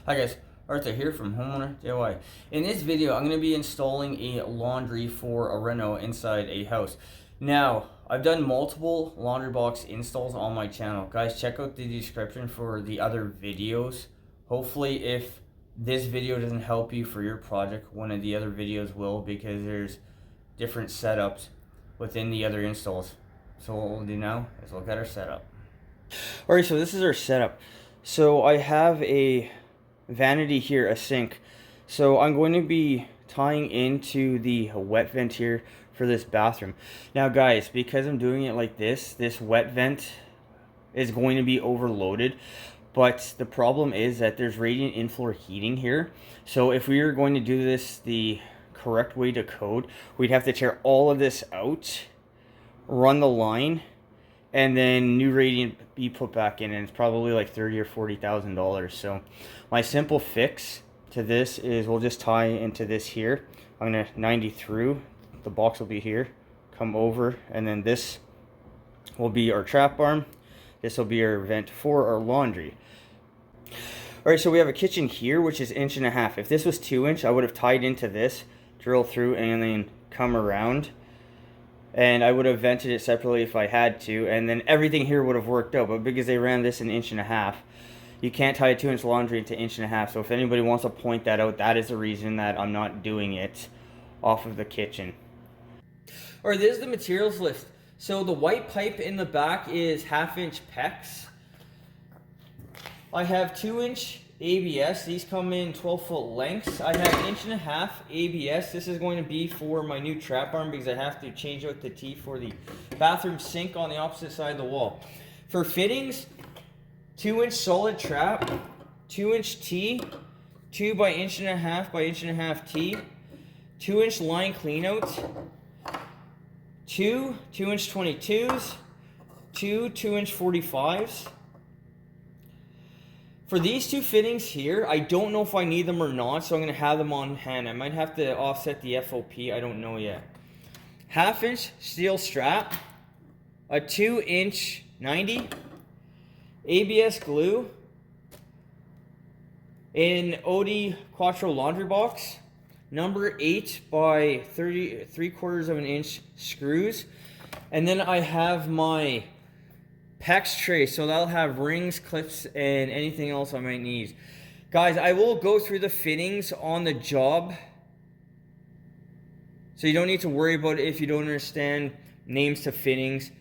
Hi guys, Arthur here from Homeowner DIY. In this video, I'm going to be installing a laundry for a reno inside a house. Now, I've done multiple laundry box installs on my channel. Guys, check out the description for the other videos. Hopefully, if this video doesn't help you for your project, one of the other videos will, because there's different setups within the other installs. So what we'll do now is look at our setup. Alright, so this is our setup. So I have a vanity here, a sink. So I'm going to be tying into the wet vent here for this bathroom. Now guys, because I'm doing it like this wet vent is going to be overloaded. But the problem is that there's radiant in-floor heating here. So if we were going to do this the correct way to code, we'd have to tear all of this out, run the line, and then new radiant be put back in, and it's probably like $30,000 or $40,000. So my simple fix to this is we'll just tie into this here. I'm gonna 90 through, the box will be here, come over, and then this will be our trap arm. This will be our vent for our laundry. Alright, so we have a kitchen here, which is 1.5 inches. If this was 2 inch, I would have tied into this, drill through, and then come around. And I would have vented it separately if I had to, and then everything here would have worked out. But because they ran this 1.5 inches, you can't tie a 2-inch laundry into 1.5 inches. So if anybody wants to point that out, that is the reason that I'm not doing it off of the kitchen. Alright, this is the materials list. So the white pipe in the back is 1/2 inch PEX. I have 2-inch ABS. These come in 12-foot lengths. I have 1.5 inch ABS. This is going to be for my new trap arm because I have to change out the T for the bathroom sink on the opposite side of the wall. For fittings, 2-inch solid trap, 2-inch T, 2 by 1.5 by 1.5 T, 2-inch line cleanout, 2 2-inch 22s, 2 2-inch 45s. For these two fittings here, I don't know if I need them or not, so I'm going to have them on hand. I might have to offset the FOP, I don't know yet. 1/2 inch steel strap, a 2-inch 90, ABS glue, an Oatey Quattro laundry box, number 8 by 3/4 inch screws, and then I have my PEX tray, so that'll have rings, clips, and anything else I might need. Guys, I will go through the fittings on the job, so you don't need to worry about it if you don't understand names to fittings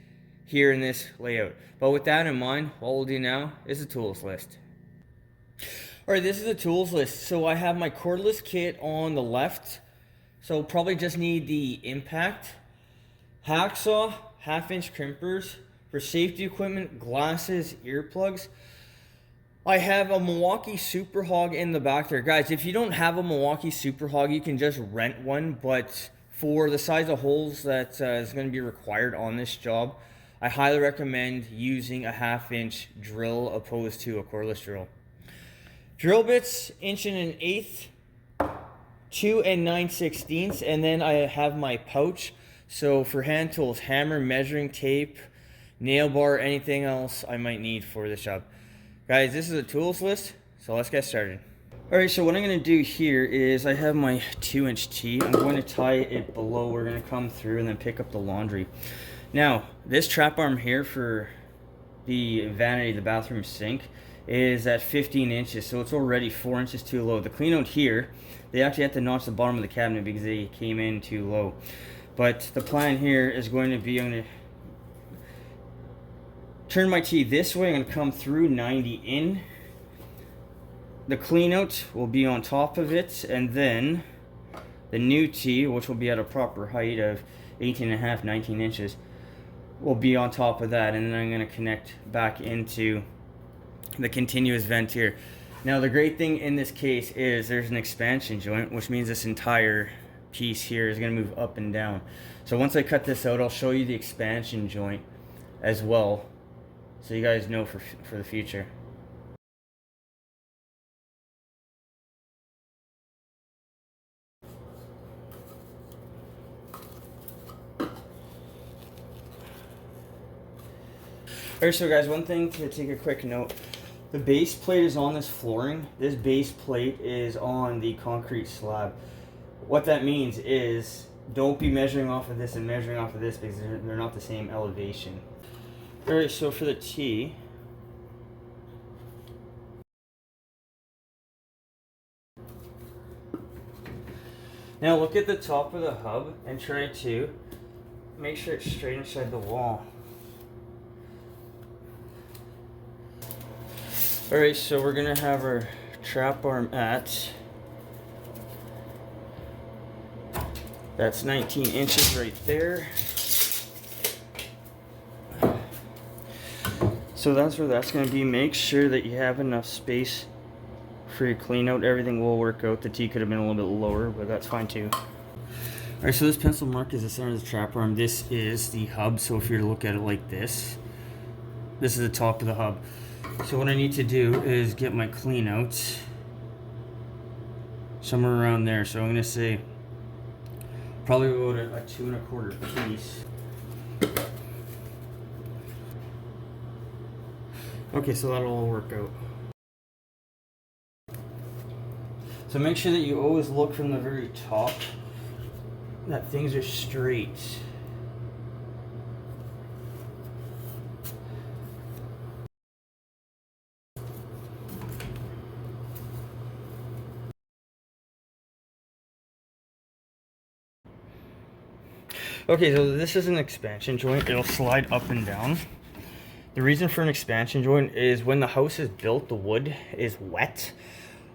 here in this layout. But with that in mind, what we'll do now is the tools list. Alright, this is the tools list. So I have my cordless kit on the left, so probably just need the impact, hacksaw, 1/2 inch crimpers. For safety equipment, glasses, earplugs. I have a Milwaukee Super Hawg in the back there. Guys, if you don't have a Milwaukee Super Hawg, you can just rent one. But for the size of holes that is going to be required on this job, I highly recommend using a 1/2 inch drill opposed to a cordless drill. Drill bits, 1 1/8, 2 9/16, and then I have my pouch. So for hand tools, hammer, measuring tape, nail bar, anything else I might need for this job. Guys, this is a tools list, so let's get started. Alright, so what I'm going to do here is I have my 2-inch T. I'm going to tie it below. We're going to come through and then pick up the laundry. Now, this trap arm here for the vanity, the bathroom sink, is at 15 inches, so it's already 4 inches too low. The clean out here, they actually had to notch the bottom of the cabinet because they came in too low. But the plan here is going to be, I'm going to turn my T this way. I'm going to come through 90 in. The clean out will be on top of it, and then the new T, which will be at a proper height of 18.5, 19 inches, will be on top of that, and then I'm going to connect back into the continuous vent here. Now the great thing in this case is there's an expansion joint, which means this entire piece here is going to move up and down. So once I cut this out, I'll show you the expansion joint as well, so you guys know for the future. Alright, so guys, one thing to take a quick note. The base plate is on this flooring. This base plate is on the concrete slab. What that means is don't be measuring off of this and measuring off of this because they're not the same elevation. Alright, so for the T, now look at the top of the hub and try to make sure it's straight inside the wall. Alright, so we're gonna have our trap arm at, that's 19 inches right there. So that's where that's gonna be. Make sure that you have enough space for your clean out. Everything will work out. The T could have been a little bit lower, but that's fine too. Alright, so this pencil mark is the center of the trap arm. This is the hub, so if you were to look at it like this, this is the top of the hub. So what I need to do is get my clean out somewhere around there. So I'm going to say probably about a 2 1/4 piece. Okay, so that'll all work out. So make sure that you always look from the very top that things are straight. Okay, so this is an expansion joint. It'll slide up and down. The reason for an expansion joint is when the house is built, the wood is wet.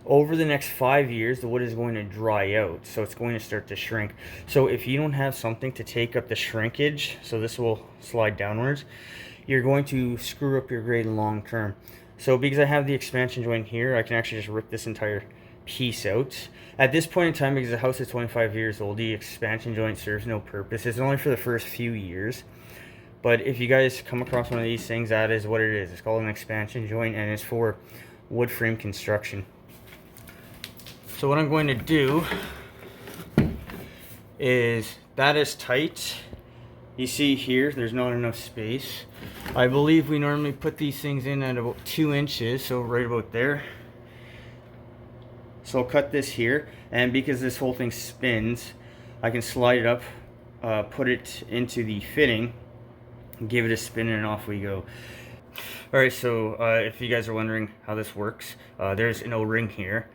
Over the next 5 years, the wood is going to dry out, so it's going to start to shrink. So if you don't have something to take up the shrinkage, so this will slide downwards, you're going to screw up your grade long term. So because I have the expansion joint here, I can actually just rip this entire piece out. At this point in time, because the house is 25 years old, the expansion joint serves no purpose. It's only for the first few years. But if you guys come across one of these things, that is what it is. It's called an expansion joint, and it's for wood frame construction. So what I'm going to do is, that is tight. You see here, there's not enough space. I believe we normally put these things in at about 2 inches, so right about there. So I'll cut this here, and because this whole thing spins, I can slide it up, put it into the fitting, give it a spin, and off we go. Alright, so if you guys are wondering how this works, there's an O-ring here,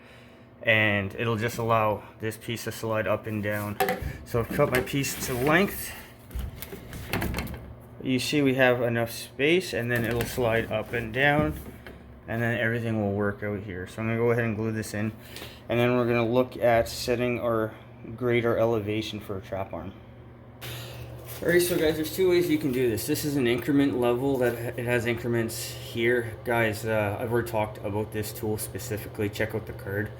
and it'll just allow this piece to slide up and down. So I've cut my piece to length. You see we have enough space, and then it'll slide up and down, and then everything will work out here. So I'm going to go ahead and glue this in, and then we're going to look at setting our grade or elevation for a trap arm. Alright, so guys, there's 2 ways you can do this. This is an increment level that it has increments here. Guys, I've already talked about this tool specifically. Check out the card.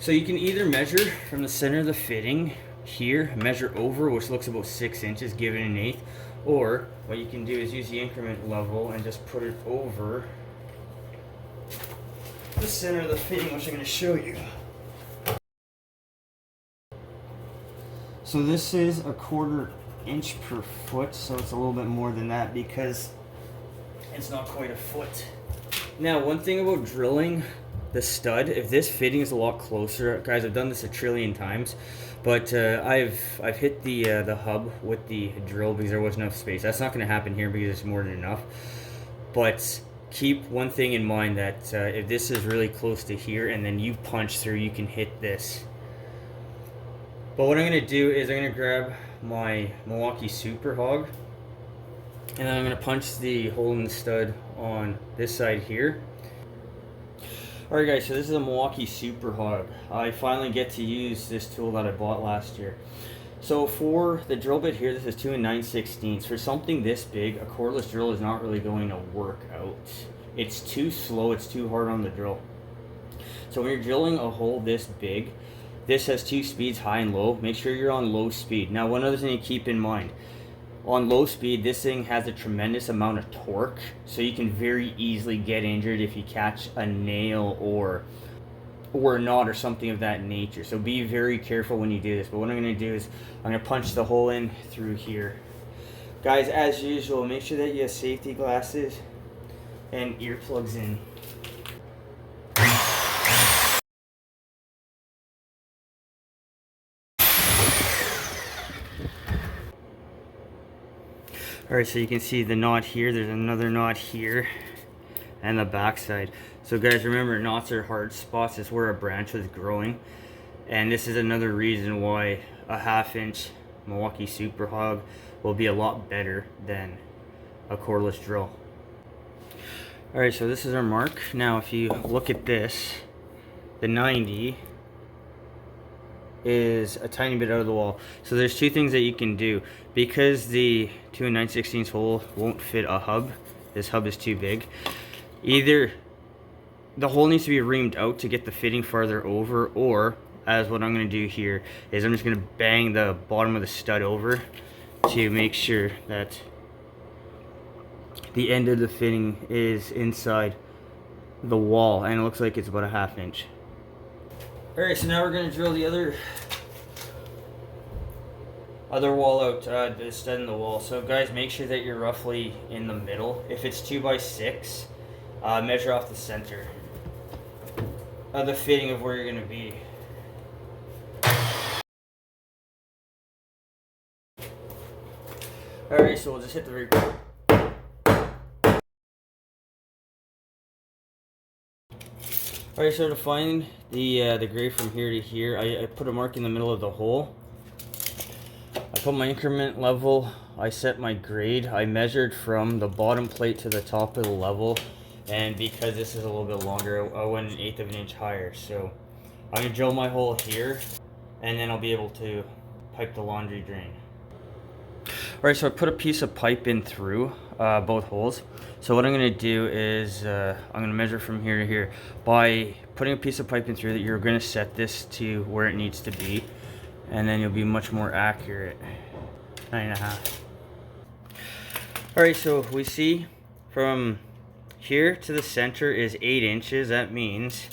So you can either measure from the center of the fitting here, measure over, which looks about 6 inches, give it 1/8, or what you can do is use the increment level and just put it over the center of the fitting, which I'm going to show you. So this is 1/4 inch per foot, so it's a little bit more than that because it's not quite a foot. Now, one thing about drilling the stud, if this fitting is a lot closer, guys, I've done this a trillion times, but I've hit the hub with the drill because there wasn't enough space. That's not going to happen here because it's more than enough. But keep one thing in mind, that if this is really close to here and then you punch through, you can hit this. But what I'm going to do is I'm going to grab my Milwaukee Super Hawg, and then I'm going to punch the hole in the stud on this side here. Alright guys, so this is a Milwaukee Super Hawg. I finally get to use this tool that I bought last year. So for the drill bit here, this is 2 9/16. For something this big, a cordless drill is not really going to work out. It's too slow, it's too hard on the drill. So when you're drilling a hole this big, this has 2 speeds, high and low. Make sure you're on low speed. Now, one other thing to keep in mind, on low speed, this thing has a tremendous amount of torque, so you can very easily get injured if you catch a nail or a knot or something of that nature. So be very careful when you do this. But what I'm going to do is I'm going to punch the hole in through here. Guys, as usual, make sure that you have safety glasses and earplugs in. Alright, so you can see the knot here, there's another knot here, and the back side. So guys, remember, knots are hard spots. It's where a branch was growing. And this is another reason why a 1/2 inch Milwaukee Super Hog will be a lot better than a cordless drill. Alright, so this is our mark. Now if you look at this, the 90 is a tiny bit out of the wall. So there's two things that you can do. Because the 2 9/16 hole won't fit a hub, this hub is too big, either the hole needs to be reamed out to get the fitting farther over, or as what I'm going to do here is I'm just going to bang the bottom of the stud over to make sure that the end of the fitting is inside the wall, and it looks like it's about a 1/2 inch. Alright, so now we're going to drill the other wall out, the stud in the wall. So guys, make sure that you're roughly in the middle. If it's 2x6, measure off the center of the fitting of where you're going to be. Alright, so we'll just hit the record. Alright, so to find the grade from here to here, I put a mark in the middle of the hole. I put my increment level, I set my grade, I measured from the bottom plate to the top of the level, and because this is a little bit longer, I went 1/8 of an inch higher. So I'm going to drill my hole here, and then I'll be able to pipe the laundry drain. Alright, so I put a piece of pipe in through both holes. So what I'm going to do is I'm going to measure from here to here. By putting a piece of pipe in through that, you're going to set this to where it needs to be, and then you'll be much more accurate. 9.5. Alright, so we see from here to the center is 8 inches. That means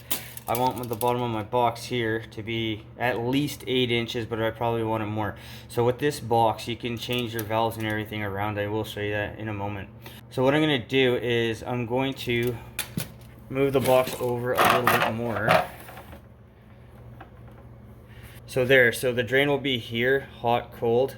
I want the bottom of my box here to be at least 8 inches, but I probably want it more. So with this box, you can change your valves and everything around. I will show you that in a moment. So what I'm going to do is I'm going to move the box over a little bit more. So there, so the drain will be here, hot, cold,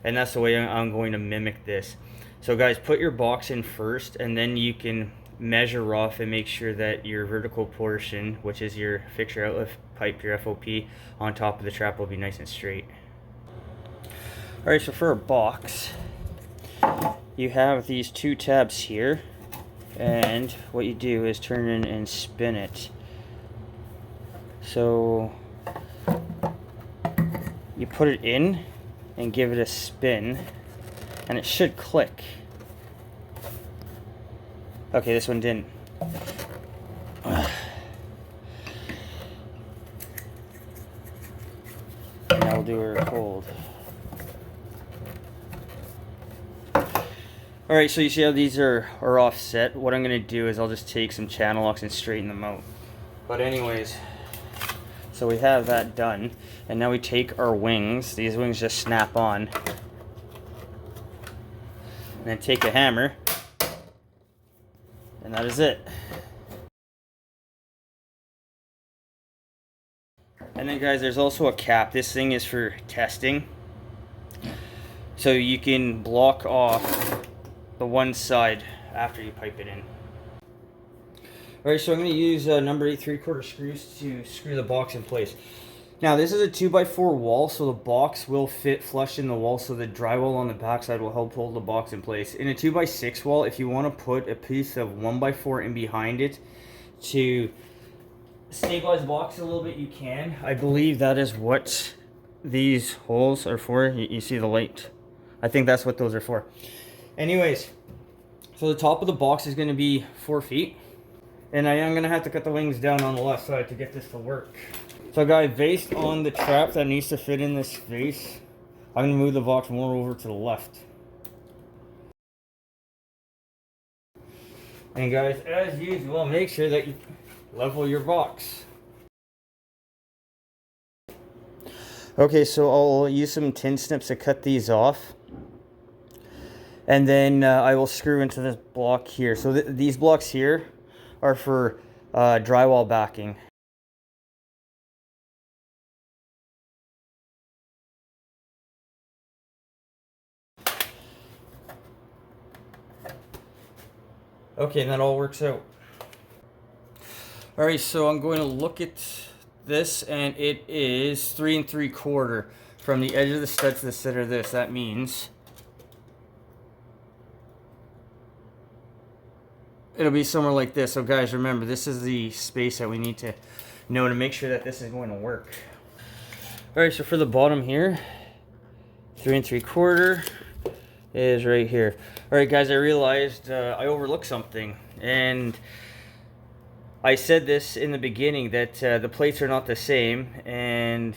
and that's the way I'm going to mimic this. So guys, put your box in first, and then you can measure off and make sure that your vertical portion, which is your fixture outlet pipe, your FOP, on top of the trap will be nice and straight. Alright, so for a box, you have these two tabs here, and what you do is turn in and spin it. So you put it in and give it a spin, and it should click. Okay, this one didn't. Now we'll do her cold. Alright, so you see how these are offset? What I'm going to do is I'll just take some channel locks and straighten them out. But anyways, so we have that done. And now we take our wings. These wings just snap on. And then take a hammer. And that is it. And then guys, there's also a cap. This thing is for testing. So you can block off the one side after you pipe it in. Alright, so I'm going to use number 8 3/4 screws to screw the box in place. Now this is a 2x4 wall, so the box will fit flush in the wall, so the drywall on the backside will help hold the box in place. In a 2x6 wall, if you want to put a piece of 1x4 in behind it to stabilize the box a little bit, you can. I believe that is what these holes are for. You see the light? I think that's what those are for. Anyways, so the top of the box is going to be 4 feet. And I am going to have to cut the wings down on the left side to get this to work. So guys, based on the trap that needs to fit in this space, I'm going to move the box more over to the left. And guys, as usual, make sure that you level your box. Okay, so I'll use some tin snips to cut these off. And then I will screw into this block here. So these blocks here are for drywall backing. Okay, and that all works out. All right, so I'm going to look at this, and it is 3 3/4 from the edge of the stud to the center of this. That means it'll be somewhere like this. So guys, remember, this is the space that we need to know to make sure that this is going to work. All right, so for the bottom here, 3 3/4 is right here. All right, guys, I realized I overlooked something, and I said this in the beginning that the plates are not the same, and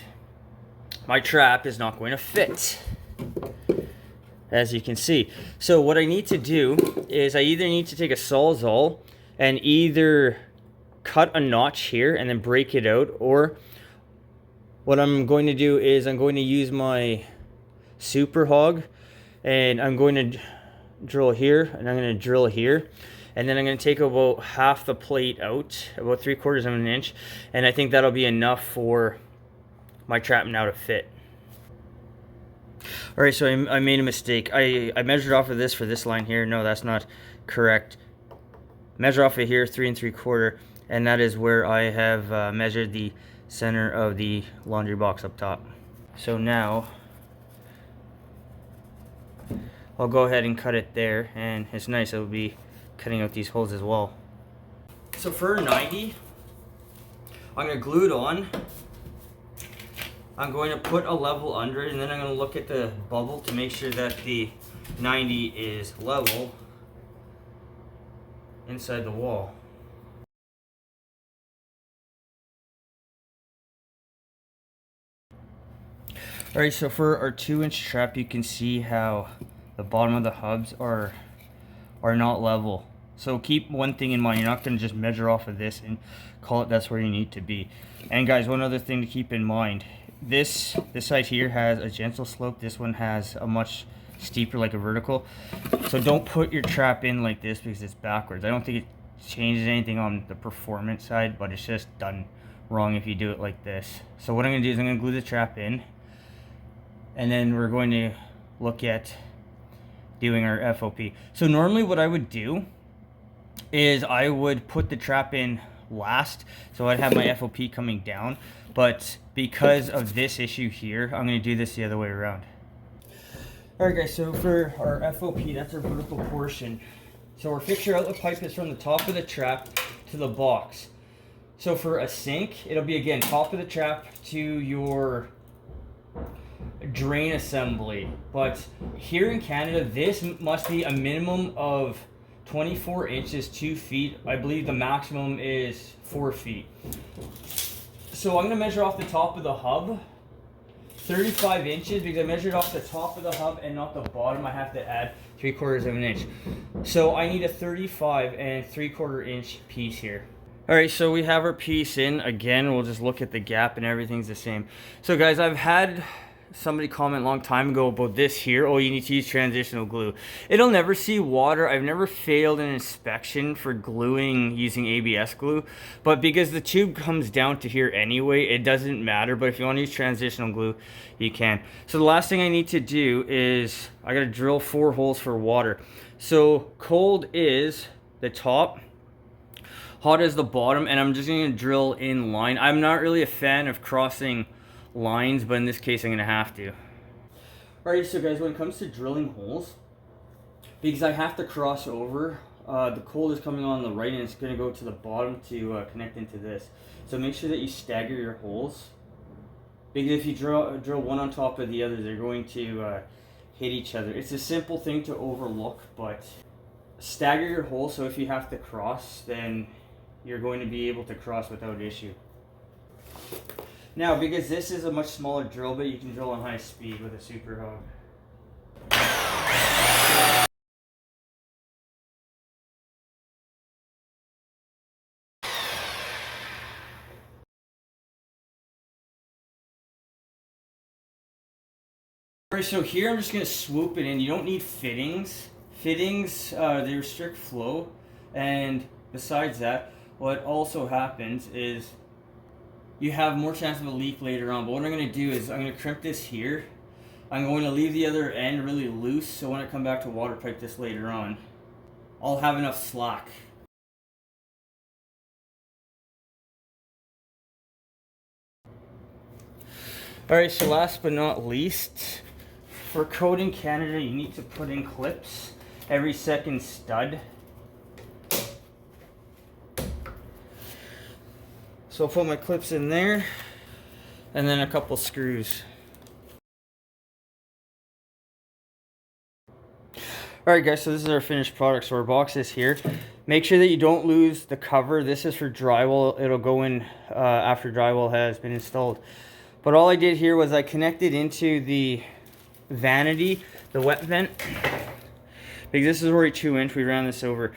my trap is not going to fit, as you can see. So what I need to do is I either need to take a Sawzall and either cut a notch here and then break it out, or what I'm going to do is I'm going to use my super hawg, and I'm going to drill here, and I'm going to drill here, and then I'm going to take about half the plate out, about 3/4 of an inch, and I think that'll be enough for my trap now to fit. All right, so I made a mistake. I measured off of this for this line here. No, that's not correct. Measure off of here, 3 3/4, and that is where I have measured the center of the laundry box up top. So now I'll go ahead and cut it there, and it's nice. It'll be cutting out these holes as well. So for 90, I'm going to glue it on. I'm going to put a level under it, and then I'm going to look at the bubble to make sure that the 90 is level inside the wall. Alright, so for our 2-inch trap, you can see how the bottom of the hubs are not level. So keep one thing in mind, you're not going to just measure off of this and call it that's where you need to be. And guys, one other thing to keep in mind, this side here has a gentle slope, this one has a much steeper, like a vertical. So don't put your trap in like this because it's backwards. I don't think it changes anything on the performance side, but it's just done wrong if you do it like this. So what I'm going to do is I'm going to glue the trap in, and then we're going to look at doing our FOP. So normally what I would do is I would put the trap in last, so I'd have my FOP coming down, but because of this issue here, I'm going to do this the other way around. Alright guys, so for our FOP, that's our vertical portion. So our fixture outlet pipe is from the top of the trap to the box. So for a sink, it'll be again top of the trap to your drain assembly. But here in Canada, this must be a minimum of 24 inches, 2 feet. I believe the maximum is 4 feet. So I'm going to measure off the top of the hub, 35 inches, because I measured off the top of the hub and not the bottom. I have to add 3/4 of an inch. So I need a 35 and 3/4 inch piece here. Alright, so we have our piece in. Again, we'll just look at the gap and everything's the same. So guys, I've had somebody comment a long time ago about this here. Oh, you need to use transitional glue. It'll never see water. I've never failed an inspection for gluing using ABS glue, but because the tube comes down to here anyway, it doesn't matter. But if you want to use transitional glue, you can. So the last thing I need to do is I gotta drill 4 holes for water. So cold is the top, hot is the bottom, and I'm just going to drill in line. I'm not really a fan of crossing lines, but in this case I'm going to have to. Alright, so guys, when it comes to drilling holes, because I have to cross over, the cold is coming on the right and it's going to go to the bottom to connect into this. So make sure that you stagger your holes, because if you drill one on top of the other, they're going to hit each other. It's a simple thing to overlook, but stagger your holes so if you have to cross, then you're going to be able to cross without issue. Now, because this is a much smaller drill bit, you can drill on high speed with a super hawg. Alright, so here I'm just going to swoop it in. You don't need fittings. Fittings, they restrict flow, and besides that, what also happens is you have more chance of a leak later on. But what I'm going to do is I'm going to crimp this here. I'm going to leave the other end really loose, so when I come back to water pipe this later on, I'll have enough slack. Alright, so last but not least, for code in Canada, you need to put in clips every second stud. So I'll put my clips in there, and then a couple screws. Alright guys, so this is our finished product. So our box is here. Make sure that you don't lose the cover. This is for drywall. It'll go in after drywall has been installed. But all I did here was I connected into the vanity, the wet vent. Because this is already 2-inch, we ran this over.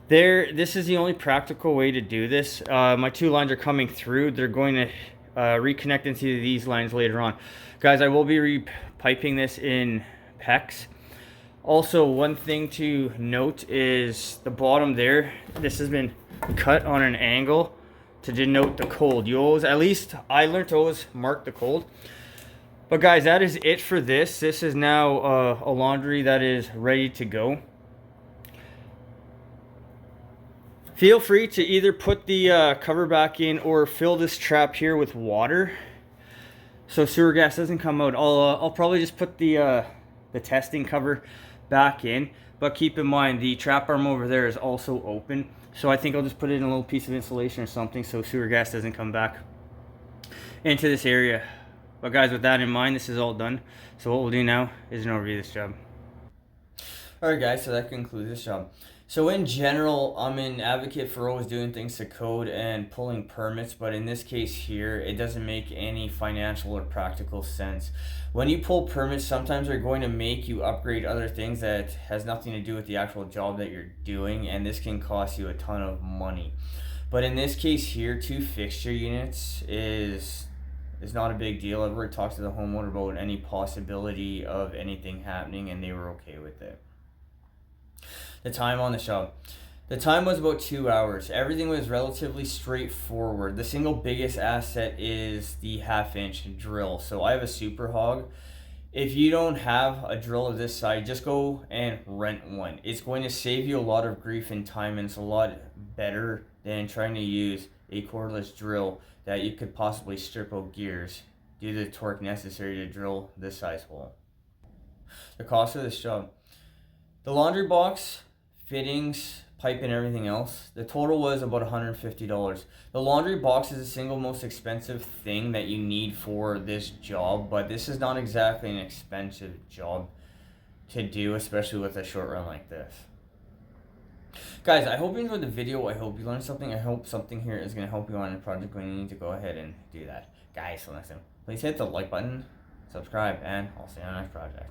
This is the only practical way to do this. My two lines are coming through. They're going to reconnect into these lines later on. Guys, I will be repiping this in PEX. Also, one thing to note is the bottom there. This has been cut on an angle to denote the cold. You always, at least I learned to always mark the cold. But guys, that is it for this. This is now a laundry that is ready to go. Feel free to either put the cover back in or fill this trap here with water so sewer gas doesn't come out. I'll probably just put the testing cover back in, but keep in mind the trap arm over there is also open, so I think I'll just put it in a little piece of insulation or something so sewer gas doesn't come back into this area. But guys, with that in mind, this is all done. So what we'll do now is an overview of this job. Alright guys, so that concludes this job. So in general, I'm an advocate for always doing things to code and pulling permits, but in this case here, it doesn't make any financial or practical sense. When you pull permits, sometimes they're going to make you upgrade other things that has nothing to do with the actual job that you're doing, and this can cost you a ton of money. But in this case here, 2 fixture units is not a big deal. I've already talked to the homeowner about any possibility of anything happening, and they were okay with it. The time on the job. The time was about 2 hours. Everything was relatively straightforward. The single biggest asset is the 1/2-inch drill. So I have a super hawg. If you don't have a drill of this size, just go and rent one. It's going to save you a lot of grief and time, and it's a lot better than trying to use a cordless drill that you could possibly strip out gears due to the torque necessary to drill this size hole. The cost of this job. The laundry box, fittings, pipe, and everything else, the total was about $150. The laundry box is the single most expensive thing that you need for this job, but this is not exactly an expensive job to do, especially with a short run like this. Guys, I hope you enjoyed the video. I hope you learned something. I hope something here is going to help you on a project when you need to go ahead and do that. Guys, so listen, please hit the like button, subscribe, and I'll see you on the next project.